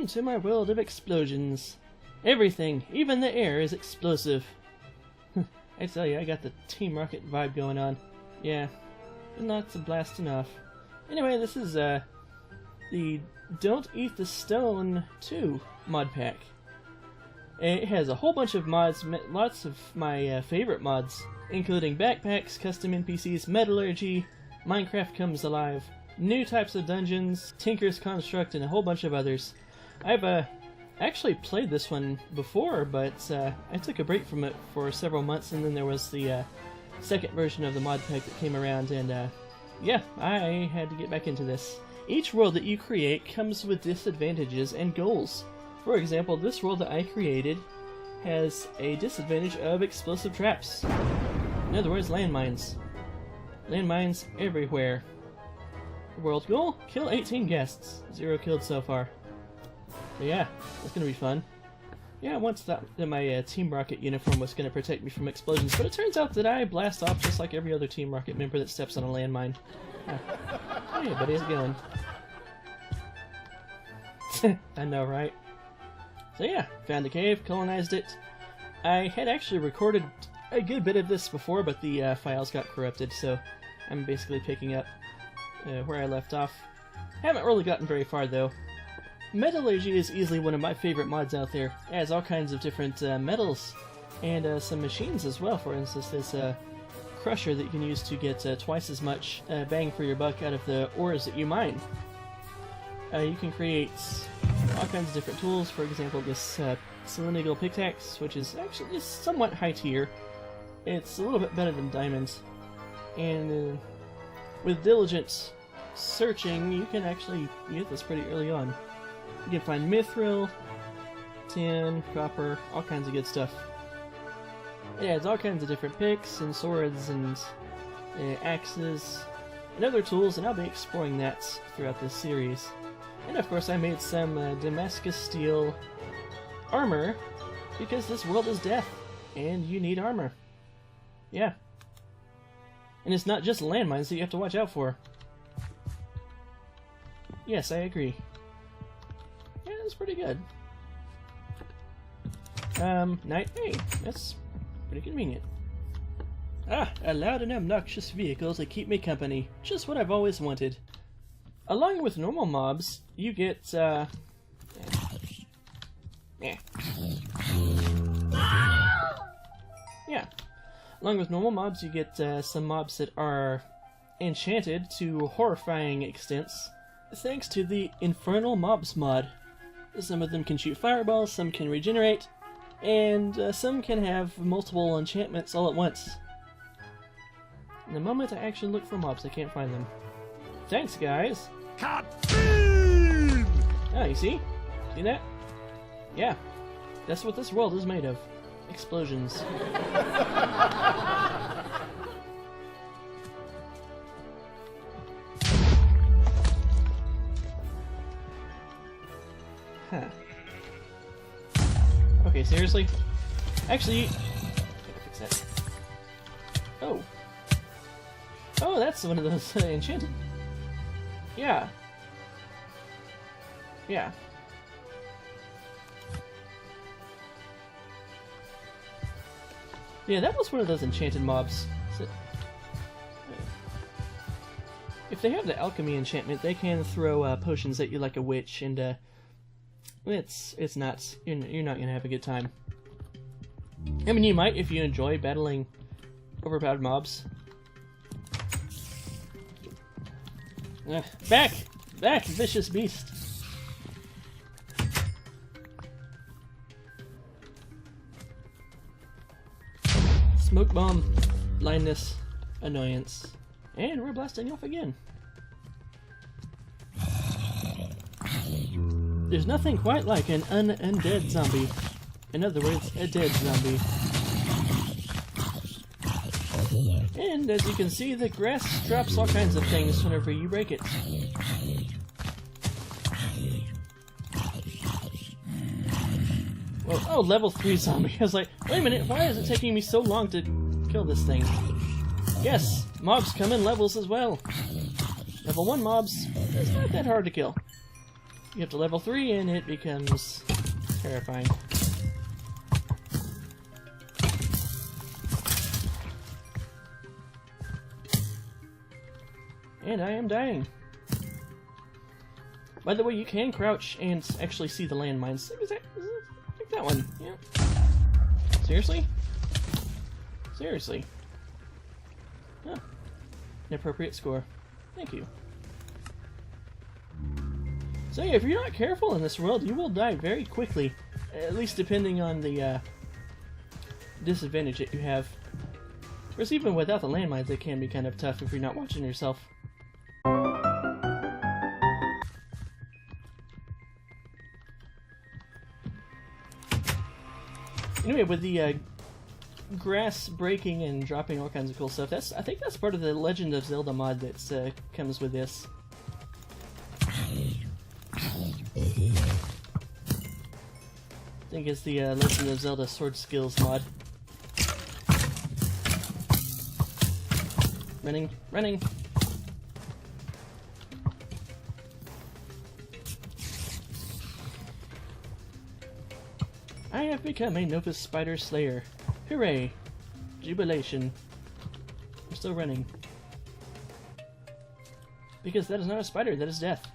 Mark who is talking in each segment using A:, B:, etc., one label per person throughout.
A: to my world of explosions. Everything, even the air, is explosive. I tell you, I got the Team Rocket vibe going on. Yeah, and lots of blasting off. Anyway, this is the Don't Eat the Stone 2 mod pack. It has a whole bunch of mods, lots of my favorite mods, including backpacks, custom NPCs, metallurgy, Minecraft Comes Alive, new types of dungeons, Tinker's Construct, and a whole bunch of others. I've actually played this one before, but I took a break from it for several months, and then there was the second version of the mod pack that came around, and yeah, I had to get back into this. Each world that you create comes with disadvantages and goals. For example, this world that I created has a disadvantage of explosive traps. In other words, landmines. Landmines everywhere. World goal? Kill 18 guests. 0 killed so far. So yeah, that's gonna be fun. Yeah, once that my Team Rocket uniform was gonna protect me from explosions, but it turns out that I blast off just like every other Team Rocket member that steps on a landmine. Oh yeah, buddy, how's it going? I know, right? So yeah, found the cave, colonized it. I had actually recorded a good bit of this before, but the files got corrupted, so I'm basically picking up where I left off. Haven't really gotten very far though. Metallurgy is easily one of my favorite mods out there. It has all kinds of different metals and some machines as well. For instance, this crusher that you can use to get twice as much bang for your buck out of the ores that you mine. You can create all kinds of different tools. For example, this cylindrical pickaxe, which is actually just somewhat high tier. It's a little bit better than diamonds, and with diligent searching, you can actually get this pretty early on. You can find mithril, tin, copper, all kinds of good stuff. It has all kinds of different picks and swords and axes and other tools, and I'll be exploring that throughout this series. And of course I made some Damascus steel armor, because this world is death, and you need armor. Yeah. And it's not just landmines that you have to watch out for. Yes, I agree. Yeah, that's pretty good. Night. Hey, that's pretty convenient. Ah, a loud and obnoxious vehicle to keep me company. Just what I've always wanted. Along with normal mobs, you get, yeah. Along with normal mobs, you get some mobs that are enchanted to horrifying extents, thanks to the Infernal Mobs mod. Some of them can shoot fireballs, some can regenerate, and some can have multiple enchantments all at once. In the moment I actually look for mobs, I can't find them. Thanks, guys! Oh, you see? See that? Yeah, that's what this world is made of. Explosions. Huh. Okay, seriously? Actually, I gotta fix that. Oh. Oh, that's one of those enchanted. Yeah. Yeah. Yeah, that was one of those enchanted mobs. So, if they have the alchemy enchantment, they can throw potions at you like a witch, and it's nuts. You're not gonna have a good time. I mean, you might if you enjoy battling overpowered mobs. Back! Back, vicious beast! Smoke bomb, blindness, annoyance, and we're blasting off again. There's nothing quite like an undead zombie. In other words, a dead zombie. And as you can see, the grass drops all kinds of things whenever you break it. Whoa, oh, level 3 zombie. I was like, wait a minute, why is it taking me so long to kill this thing? Yes, mobs come in levels as well. Level 1 mobs, it's not that hard to kill. You have to level 3 and it becomes terrifying. And I am dying. By the way, you can crouch and actually see the landmines. Like that one. Yeah. Seriously? Seriously. Huh. An appropriate score. Thank you. So yeah, if you're not careful in this world, you will die very quickly. At least depending on the disadvantage that you have. Of course, even without the landmines, it can be kind of tough if you're not watching yourself. Anyway, with the grass breaking and dropping all kinds of cool stuff, I think that's part of the Legend of Zelda mod that comes with this. I think it's the Legend of Zelda Sword Skills mod. Running, running! I have become a Novus Spider Slayer. Hooray! Jubilation. I'm still running. Because that is not a spider, that is death.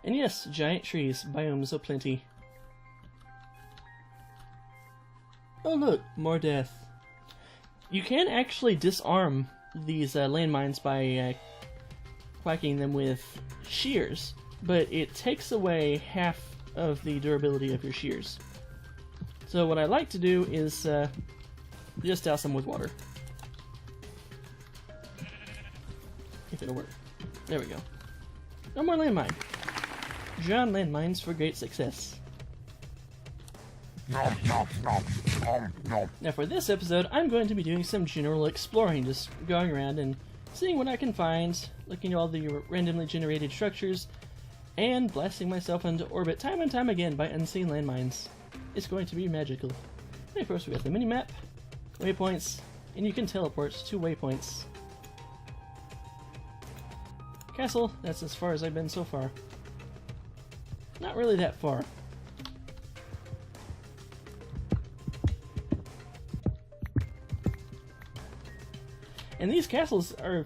A: And yes, giant trees, biomes aplenty. Oh look, more death. You can actually disarm these landmines by whacking them with shears, but it takes away half of the durability of your shears. So what I like to do is just douse them with water. If it'll work. There we go. No more landmine. John landmines for great success. Now for this episode, I'm going to be doing some general exploring, just going around and seeing what I can find, looking at all the randomly generated structures, and blasting myself into orbit time and time again by unseen landmines. It's going to be magical. And of course we got the minimap, waypoints, and you can teleport to waypoints. Castle, that's as far as I've been so far. Not really that far. And these castles are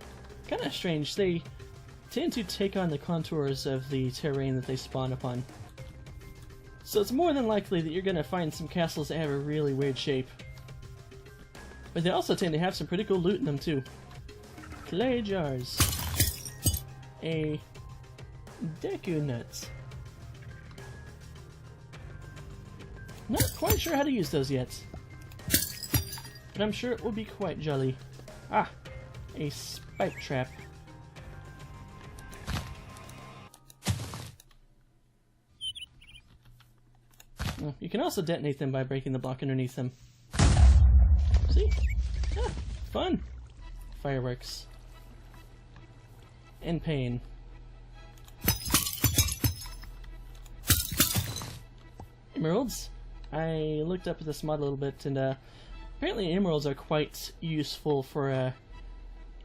A: kind of strange. They tend to take on the contours of the terrain that they spawn upon. So it's more than likely that you're going to find some castles that have a really weird shape. But they also tend to have some pretty cool loot in them too. Clay jars. A Deku nuts. Not quite sure how to use those yet. But I'm sure it will be quite jolly. Ah! A spike trap. Well, you can also detonate them by breaking the block underneath them. See? Ah, fun! Fireworks. And pain. Emeralds. I looked up this mod a little bit, and apparently emeralds are quite useful for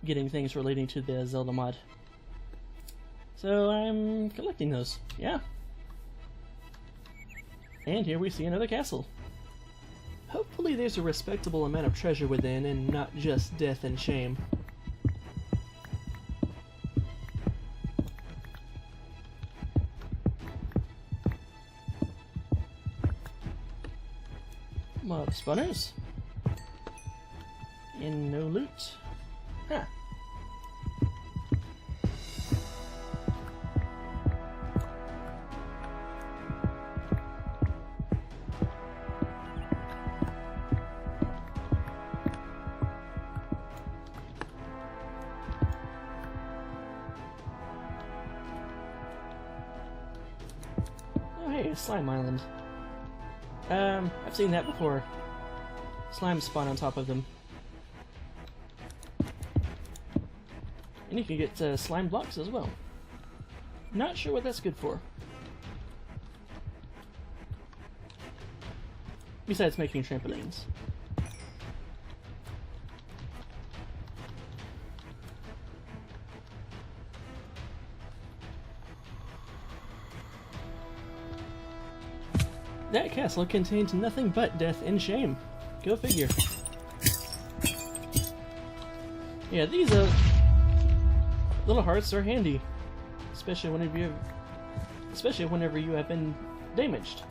A: getting things relating to the Zelda mod. So I'm collecting those, yeah. And here we see another castle. Hopefully there's a respectable amount of treasure within and not just death and shame. Mob spawners. And no loot. Huh. Oh hey, Slime Island. I've seen that before. Slime spawn on top of them. And you can get slime blocks as well. Not sure what that's good for. Besides making trampolines. That castle contained nothing but death and shame. Go figure. Yeah, these little hearts are handy, especially whenever you have been damaged.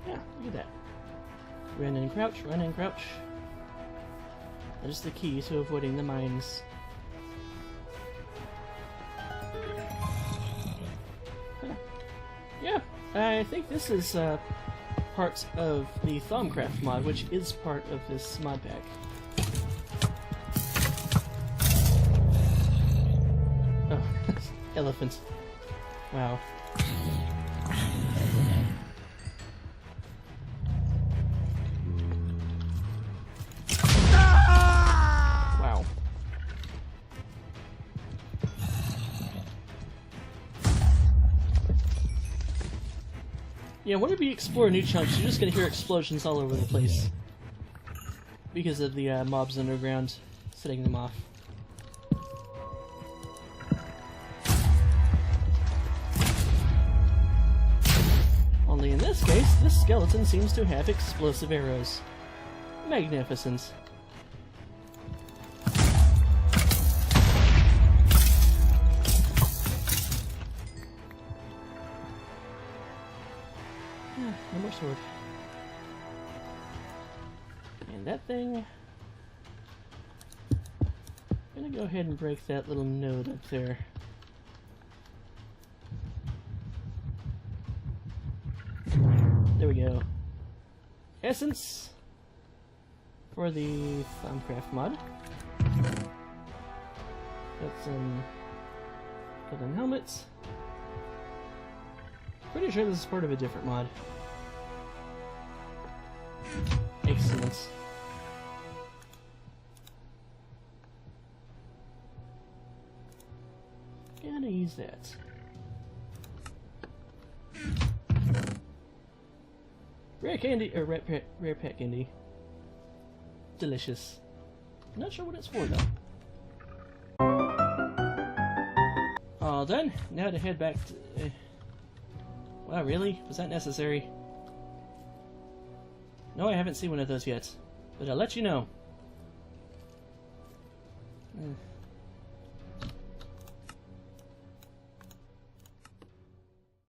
A: Yeah, look at that. Run and crouch, run and crouch. That is the key to avoiding the mines. Yeah, I think this is part of the Thaumcraft mod, which is part of this mod pack. Oh, elephant. Wow. Wow. Yeah, whenever you explore new chunks, you're just gonna hear explosions all over the place. Because of the mobs underground setting them off. Only in this case, this skeleton seems to have explosive arrows. Magnificent. No more sword. And that thing... I'm gonna go ahead and break that little node up there. There we go. Essence for the Thaumcraft mod. Got some golden helmets. Pretty sure this is part of a different mod. Excellent. Gonna use that. Rare candy, or rare pet candy. Delicious. Not sure what it's for though. All done. Now to head back to... wow, really? Was that necessary? No, I haven't seen one of those yet. But I'll let you know.